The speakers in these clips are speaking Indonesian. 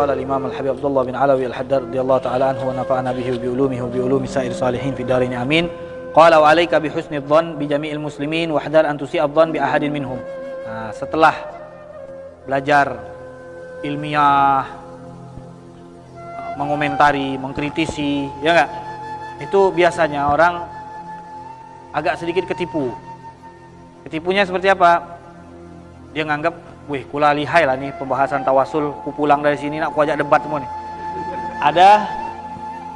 qala al-imam al-habib Abdullah bin Alawi al-Haddad radhiyallahu ta'ala anhu wa nafa'ana bihi wa bi ulumihi wa bi ulumi sa'ir salihin fi darin amin. Qala wa 'alaika bi husnidh dhann bi jami'il muslimin wa hadar an tusi'a dhann bi ahadin minhum. Nah, setelah belajar ilmiah, mengomentari, mengkritisi, ya enggak? Itu biasanya orang agak sedikit ketipu. Ketipunya seperti apa? Dia nganggap, wih, kula lihai lah nih pembahasan tawasul, ku pulang dari sini nak ku ajak debat semua nih. Ada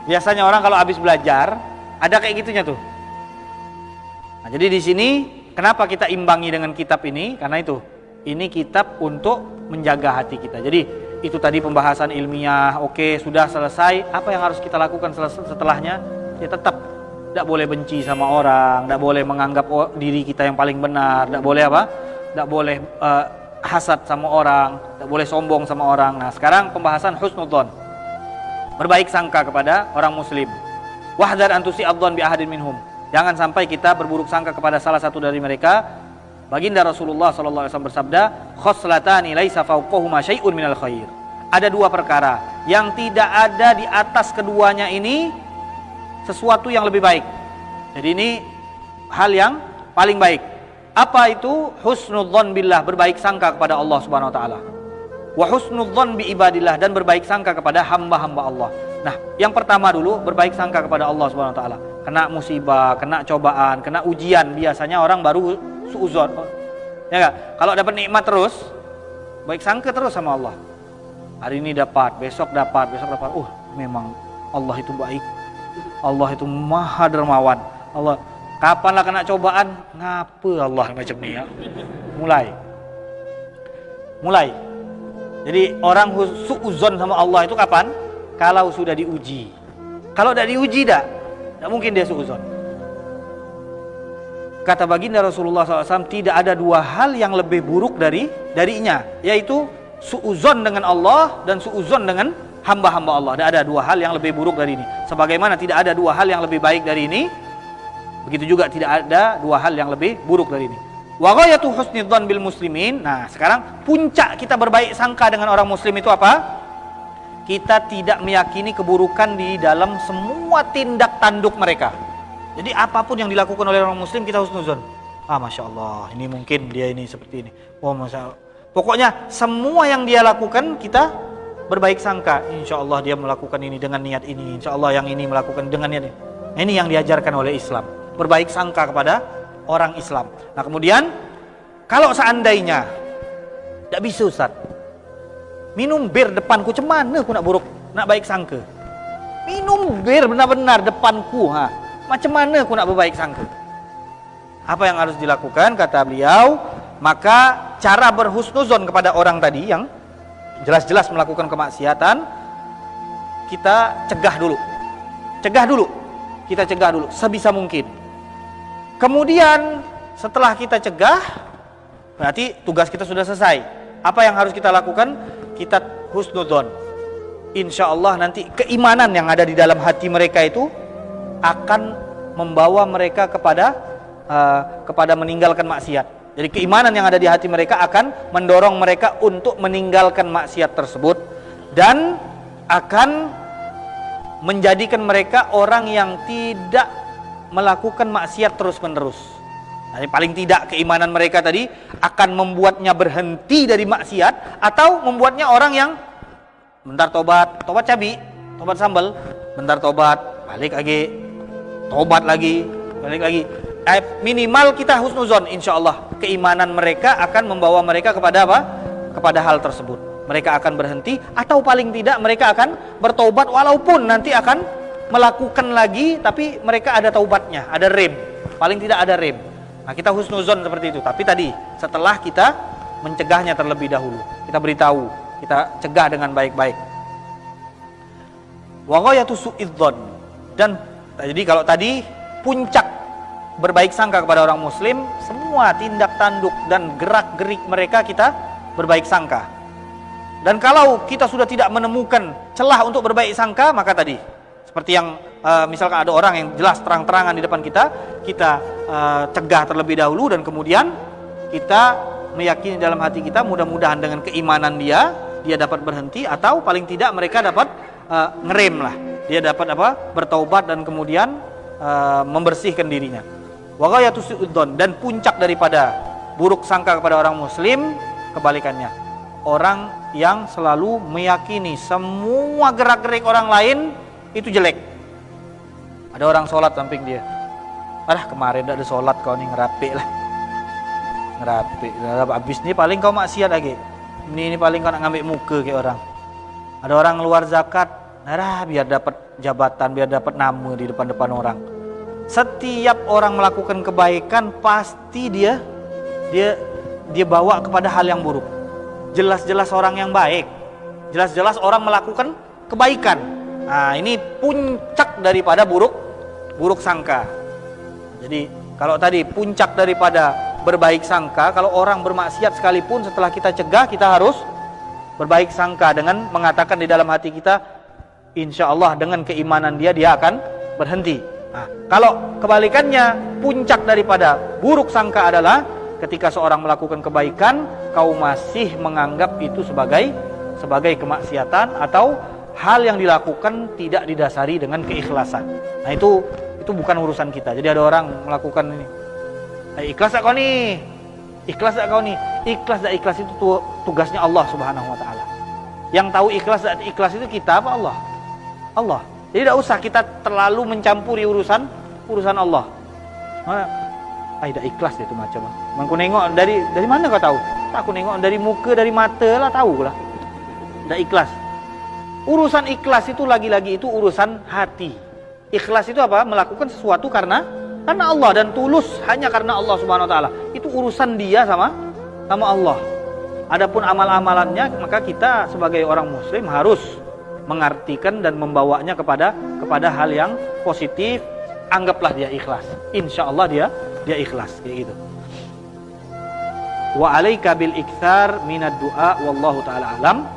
biasanya orang kalau habis belajar ada kayak gitunya tuh. Nah, jadi di sini kenapa kita imbangi dengan kitab ini? Karena itu, ini kitab untuk menjaga hati kita. Jadi itu tadi pembahasan ilmiah, oke, sudah selesai. Apa yang harus kita lakukan setelahnya? Ya tetap tidak boleh benci sama orang, tidak boleh menganggap diri kita yang paling benar, tidak boleh apa? Tidak boleh hasad sama orang, tidak boleh sombong sama orang. Nah, sekarang pembahasan husnudzon, berbaik sangka kepada orang muslim. Wahdar antusi adzon bi ahadin minhum, jangan sampai kita berburuk sangka kepada salah satu dari mereka. Baginda Rasulullah SAW bersabda, khoslatani laisa fauqahuma syai'un minal khair. Ada dua perkara yang tidak ada di atas keduanya ini sesuatu yang lebih baik. Jadi ini hal yang paling baik. Apa itu? Husnudzon billah, berbaik sangka kepada Allah Subhanahu wa taala. Wa husnudzon bi ibadillah, dan berbaik sangka kepada hamba-hamba Allah. Nah, yang pertama dulu berbaik sangka kepada Allah Subhanahu wa taala. Kena musibah, kena cobaan, kena ujian, biasanya orang baru suudzon. Ya enggak? Kalau dapat nikmat terus, baik sangka terus sama Allah. Hari ini dapat, besok dapat, besok dapat. Memang Allah itu baik. Allah itu maha dermawan. Allah, kapanlah kena cobaan, ngapa Allah macam ni ya? Mulai. Jadi orang suudzon sama Allah itu kapan? Kalau sudah diuji. Kalau tidak diuji tidak mungkin dia suudzon. Kata baginda Rasulullah SAW, tidak ada dua hal yang lebih buruk darinya, yaitu suudzon dengan Allah dan suudzon dengan hamba-hamba Allah. Tidak ada dua hal yang lebih buruk dari ini. Sebagaimana tidak ada dua hal yang lebih baik dari ini, begitu juga tidak ada dua hal yang lebih buruk dari ini. Wa ghayatu husnidzan bil muslimin. Nah, sekarang puncak kita berbaik sangka dengan orang muslim itu apa? Kita tidak meyakini keburukan di dalam semua tindak tanduk mereka. Jadi apapun yang dilakukan oleh orang muslim kita husnudzon. Masya Allah, ini mungkin dia ini seperti ini. Masya Allah. Pokoknya semua yang dia lakukan kita berbaik sangka. Insya Allah dia melakukan ini dengan niat ini. Insya Allah yang ini melakukan dengan niat ini. Ini yang diajarkan oleh Islam. Berbaik sangka kepada orang Islam. Nah, kemudian kalau seandainya tidak bisa, Ustaz, minum bir depanku, cemana aku nak buruk, nak baik sangka? Minum bir benar-benar depanku, macam mana aku nak berbaik sangka? Apa yang harus dilakukan? Kata beliau, maka cara berhusnuzon kepada orang tadi yang jelas-jelas melakukan kemaksiatan, kita cegah dulu. Kita cegah dulu sebisa mungkin. Kemudian setelah kita cegah, berarti tugas kita sudah selesai. Apa yang harus kita lakukan? Kita husnudzon. Insya Allah nanti keimanan yang ada di dalam hati mereka itu akan membawa mereka kepada meninggalkan maksiat. Jadi keimanan yang ada di hati mereka akan mendorong mereka untuk meninggalkan maksiat tersebut, dan akan menjadikan mereka orang yang tidak melakukan maksiat terus-menerus. Nah, paling tidak keimanan mereka tadi akan membuatnya berhenti dari maksiat, atau membuatnya orang yang bentar tobat cabai, tobat sambal, bentar tobat, balik lagi, tobat lagi, balik lagi. Minimal kita husnuzon, insya Allah keimanan mereka akan membawa mereka kepada apa? Kepada hal tersebut. Mereka akan berhenti, atau paling tidak mereka akan bertobat, walaupun nanti akan melakukan lagi, tapi mereka ada taubatnya, ada rem, paling tidak ada rem. Nah, kita husnuzon seperti itu. Tapi tadi setelah kita mencegahnya terlebih dahulu, kita beritahu, kita cegah dengan baik-baik. Wa ghayatu su'idzon, dan jadi kalau tadi puncak berbaik sangka kepada orang muslim, semua tindak tanduk dan gerak-gerik mereka kita berbaik sangka. Dan kalau kita sudah tidak menemukan celah untuk berbaik sangka, maka tadi seperti yang misalkan ada orang yang jelas terang-terangan di depan kita, kita cegah terlebih dahulu, dan kemudian kita meyakini dalam hati kita, mudah-mudahan dengan keimanan dia dia dapat berhenti, atau paling tidak mereka dapat ngerem lah. Dia dapat bertaubat dan kemudian membersihkan dirinya. Wa ghayatu su'udzon, dan puncak daripada buruk sangka kepada orang muslim kebalikannya. Orang yang selalu meyakini semua gerak-gerik orang lain itu jelek. Ada orang sholat samping dia. Kemarin tidak ada sholat, kau nih ngerapik lah. Ngerapik. Habis ini paling kau maksiat lagi. Ini paling kau nak ngambil muka kayak orang. Ada orang keluar zakat, biar dapat jabatan, biar dapat nama di depan-depan orang. Setiap orang melakukan kebaikan pasti dia bawa kepada hal yang buruk. Jelas-jelas orang yang baik, jelas-jelas orang melakukan kebaikan. Nah, ini puncak daripada buruk sangka. Jadi kalau tadi puncak daripada berbaik sangka, kalau orang bermaksiat sekalipun setelah kita cegah, kita harus berbaik sangka dengan mengatakan di dalam hati kita, insya Allah dengan keimanan dia akan berhenti. Nah, kalau kebalikannya, puncak daripada buruk sangka adalah ketika seorang melakukan kebaikan, kau masih menganggap itu sebagai kemaksiatan atau hal yang dilakukan tidak didasari dengan keikhlasan. Nah, itu bukan urusan kita. Jadi ada orang melakukan ini, ikhlas tak kau nih? Ikhlas tak kau nih? Ikhlas tak ikhlas itu tugasnya Allah Subhanahu wa taala. Yang tahu ikhlas tak ikhlas itu kita apa Allah? Allah. Jadi tidak usah kita terlalu mencampuri urusan Allah. Tidak ikhlas itu macam. Aku nengok dari mana kau tahu? Aku nengok dari muka, dari mata lah, tahu lah. Tidak ikhlas. Urusan ikhlas itu lagi-lagi itu urusan hati. Ikhlas itu apa? Melakukan sesuatu karena Allah, dan tulus hanya karena Allah Subhanahu wa taala. Itu urusan dia sama Allah. Adapun amal-amalannya, maka kita sebagai orang muslim harus mengartikan dan membawanya kepada hal yang positif. Anggaplah dia ikhlas. Insya Allah dia ikhlas, kayak gitu. Wa alaika bil iktsar minad du'a wallahu taala alam.